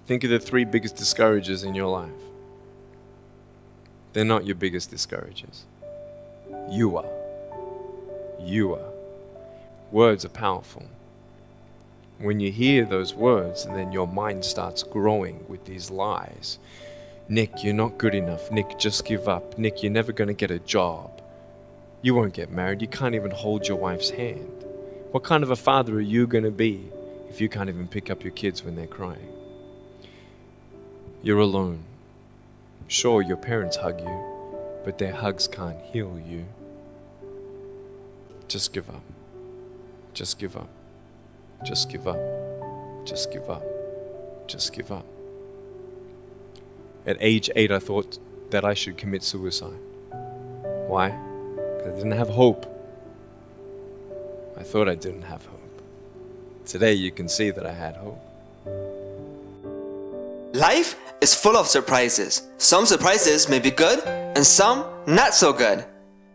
Think of the 3 biggest discouragers in your life. They're not your biggest discouragers. You are. You are. Words are powerful. When you hear those words and then your mind starts growing with these lies. Nick, you're not good enough. Nick, just give up. Nick, you're never going to get a job. You won't get married. You can't even hold your wife's hand. What kind of a father are you going to be if you can't even pick up your kids when they're crying? You're alone. Sure, your parents hug you, but their hugs can't heal you. Just give up. Just give up. Just give up. Just give up. Just give up. At age 8, I thought that I should commit suicide. Why? Because I didn't have hope. I thought I didn't have hope. Today you can see that I had hope. Life is full of surprises. Some surprises may be good and some not so good.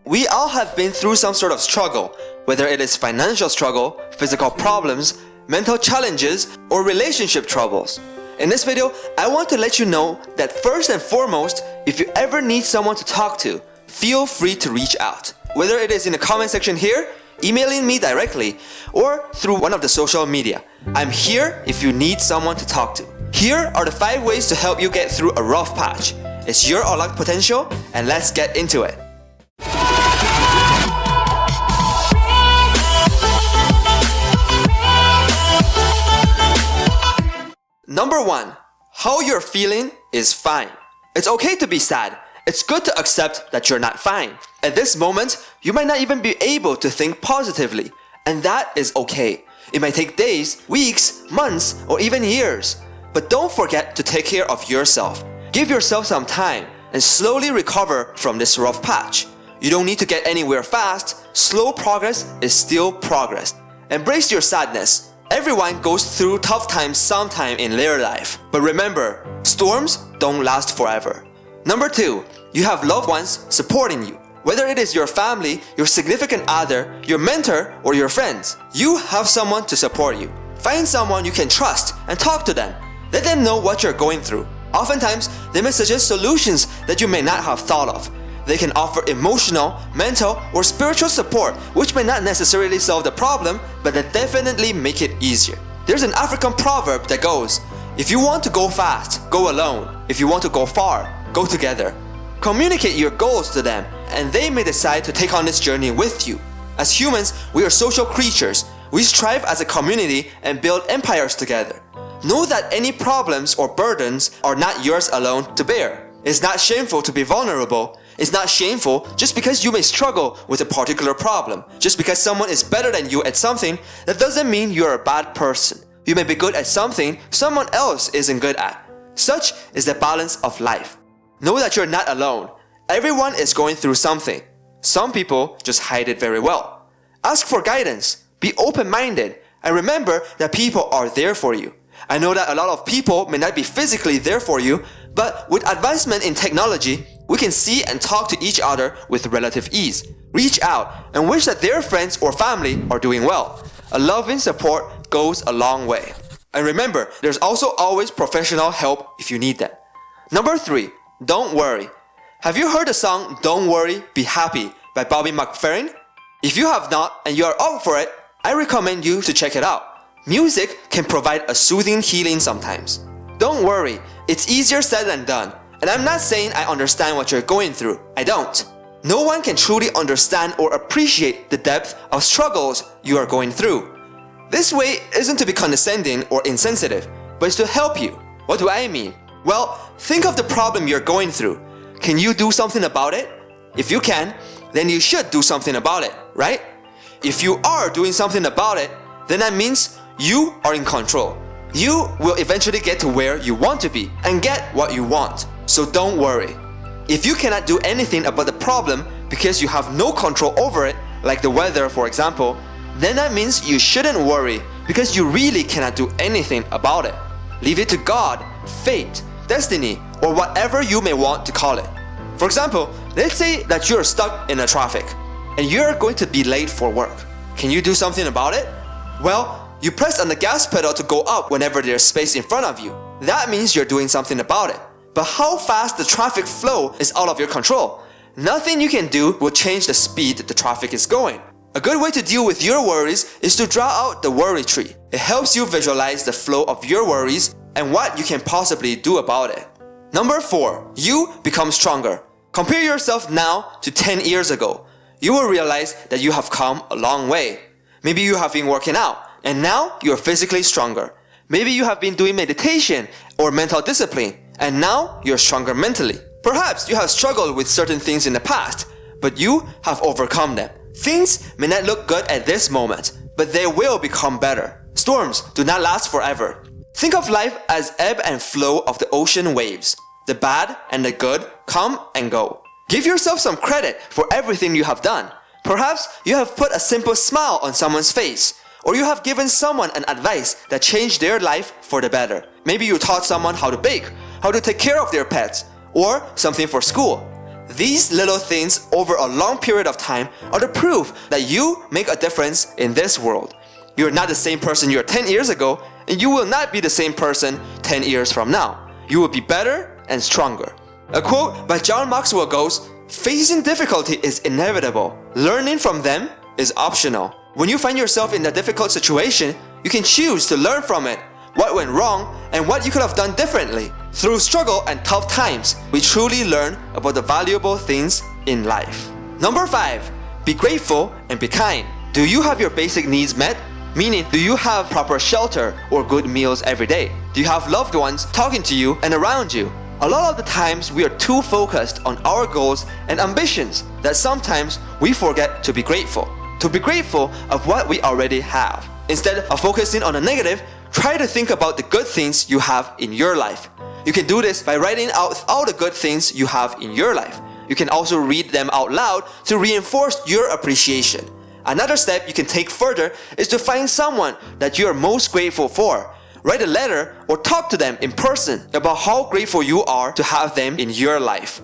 We all have been through some sort of struggle, whether it is financial struggle, physical problems, mental challenges, or relationship troubles. In this video, I want to let you know that first and foremost, if you ever need someone to talk to, feel free to reach out. Whether it is in the comment section here, emailing me directly, or through one of the social media. I'm here if you need someone to talk to. Here are the 5 ways to help you get through a rough patch. It's your unlocked potential, and let's get into it. Number 1. How you're feeling is fine. It's okay to be sad. It's good to accept that you're not fine. At this moment, you might not even be able to think positively, and that is okay. It might take days, weeks, months, or even years. But don't forget to take care of yourself. Give yourself some time and slowly recover from this rough patch. You don't need to get anywhere fast. Slow progress is still progress. Embrace your sadness. Everyone goes through tough times sometime in their life. But remember, storms don't last forever. Number 2, you have loved ones supporting you. Whether it is your family, your significant other, your mentor, or your friends, you have someone to support you. Find someone you can trust and talk to them. Let them know what you're going through. Oftentimes, they may suggest solutions that you may not have thought of. They can offer emotional, mental, or spiritual support, which may not necessarily solve the problem, but that definitely make it easier. There's an African proverb that goes, if you want to go fast, go alone. If you want to go far, go together. Communicate your goals to them, and they may decide to take on this journey with you. As humans, we are social creatures. We strive as a community and build empires together. Know that any problems or burdens are not yours alone to bear. It's not shameful to be vulnerable. It's not shameful just because you may struggle with a particular problem. Just because someone is better than you at something, that doesn't mean you're a bad person. You may be good at something someone else isn't good at. Such is the balance of life. Know that you're not alone. Everyone is going through something. Some people just hide it very well. Ask for guidance. Be open-minded. And remember that people are there for you. I know that a lot of people may not be physically there for you, but with advancement in technology, we can see and talk to each other with relative ease. Reach out and wish that their friends or family are doing well. A loving support goes a long way. And remember, there's also always professional help if you need them. Number 3, don't worry. Have you heard the song Don't Worry, Be Happy by Bobby McFerrin? If you have not and you are up for it, I recommend you to check it out. Music can provide a soothing healing sometimes. Don't worry, it's easier said than done. And I'm not saying I understand what you're going through. I don't. No one can truly understand or appreciate the depth of struggles you are going through. This way isn't to be condescending or insensitive, but it's to help you. What do I mean? Well, think of the problem you're going through. Can you do something about it? If you can, then you should do something about it, right? If you are doing something about it, then that means you are in control. You will eventually get to where you want to be and get what you want. So don't worry. If you cannot do anything about the problem because you have no control over it, like the weather for example, then that means you shouldn't worry because you really cannot do anything about it. Leave it to God, fate, destiny, or whatever you may want to call it. For example, let's say that you're stuck in a traffic and you're going to be late for work. Can you do something about it? Well, you press on the gas pedal to go up whenever there's space in front of you. that means you're doing something about it. But how fast the traffic flow is out of your control. Nothing you can do will change the speed the traffic is going. A good way to deal with your worries is to draw out the worry tree. It helps you visualize the flow of your worries and what you can possibly do about it. Number 4, you become stronger. Compare yourself now to 10 years ago. You will realize that you have come a long way. Maybe you have been working out and now you're physically stronger. Maybe you have been doing meditation or mental discipline and now you're stronger mentally. Perhaps you have struggled with certain things in the past, but you have overcome them. Things may not look good at this moment, but they will become better. Storms do not last forever. Think of life as ebb and flow of the ocean waves. The bad and the good come and go. Give yourself some credit for everything you have done. Perhaps you have put a simple smile on someone's face, or you have given someone an advice that changed their life for the better. Maybe you taught someone how to bake, how to take care of their pets, or something for school. These little things over a long period of time are the proof that you make a difference in this world. You're not the same person you were 10 years ago, and you will not be the same person 10 years from now. You will be better and stronger. A quote by John Maxwell goes, "Facing difficulty is inevitable. Learning from them is optional." When you find yourself in a difficult situation, you can choose to learn from it, what went wrong, and what you could have done differently. Through struggle and tough times, we truly learn about the valuable things in life. Number 5, be grateful and be kind. Do you have your basic needs met? Meaning, do you have proper shelter or good meals every day? Do you have loved ones talking to you and around you? A lot of the times we are too focused on our goals and ambitions that sometimes we forget to be grateful. To be grateful of what we already have. Instead of focusing on the negative, try to think about the good things you have in your life. You can do this by writing out all the good things you have in your life. You can also read them out loud to reinforce your appreciation. Another step you can take further is to find someone that you are most grateful for. Write a letter or talk to them in person about how grateful you are to have them in your life.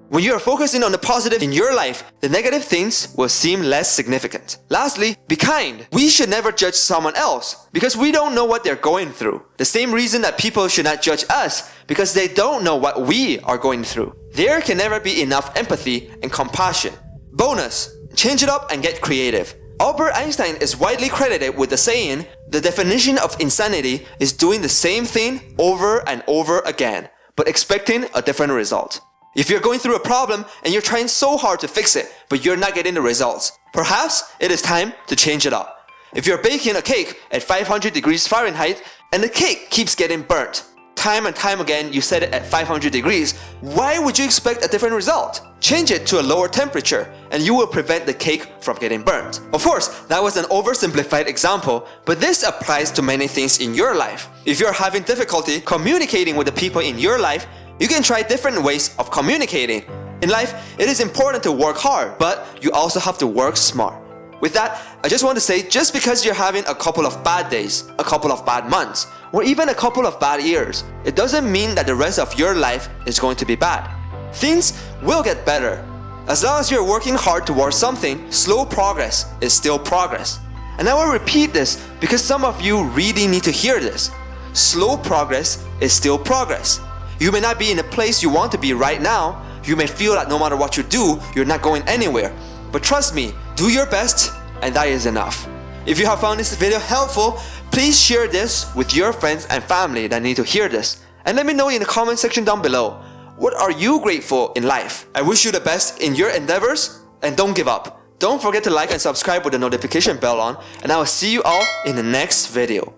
When you are focusing on the positive in your life, the negative things will seem less significant. Lastly, be kind. We should never judge someone else because we don't know what they're going through. The same reason that people should not judge us because they don't know what we are going through. There can never be enough empathy and compassion. Bonus, change it up and get creative. Albert Einstein is widely credited with the saying, "The definition of insanity is doing the same thing over and over again, but expecting a different result." If you're going through a problem and you're trying so hard to fix it, but you're not getting the results, perhaps it is time to change it up. If you're baking a cake at 500 degrees Fahrenheit and the cake keeps getting burnt, time and time again you set it at 500 degrees, why would you expect a different result? Change it to a lower temperature and you will prevent the cake from getting burnt. Of course, that was an oversimplified example, but this applies to many things in your life. If you're having difficulty communicating with the people in your life, you can try different ways of communicating. In life, it is important to work hard, but you also have to work smart. With that, I just want to say, just because you're having a couple of bad days, a couple of bad months, or even a couple of bad years, it doesn't mean that the rest of your life is going to be bad. Things will get better. As long as you're working hard towards something, slow progress is still progress. And I will repeat this because some of you really need to hear this. Slow progress is still progress. You may not be in the place you want to be right now. You may feel that no matter what you do, you're not going anywhere. But trust me, do your best and that is enough. If you have found this video helpful, please share this with your friends and family that need to hear this. And let me know in the comment section down below, what are you grateful in life? I wish you the best in your endeavors and don't give up. Don't forget to like and subscribe with the notification bell on, and I will see you all in the next video.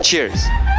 Cheers!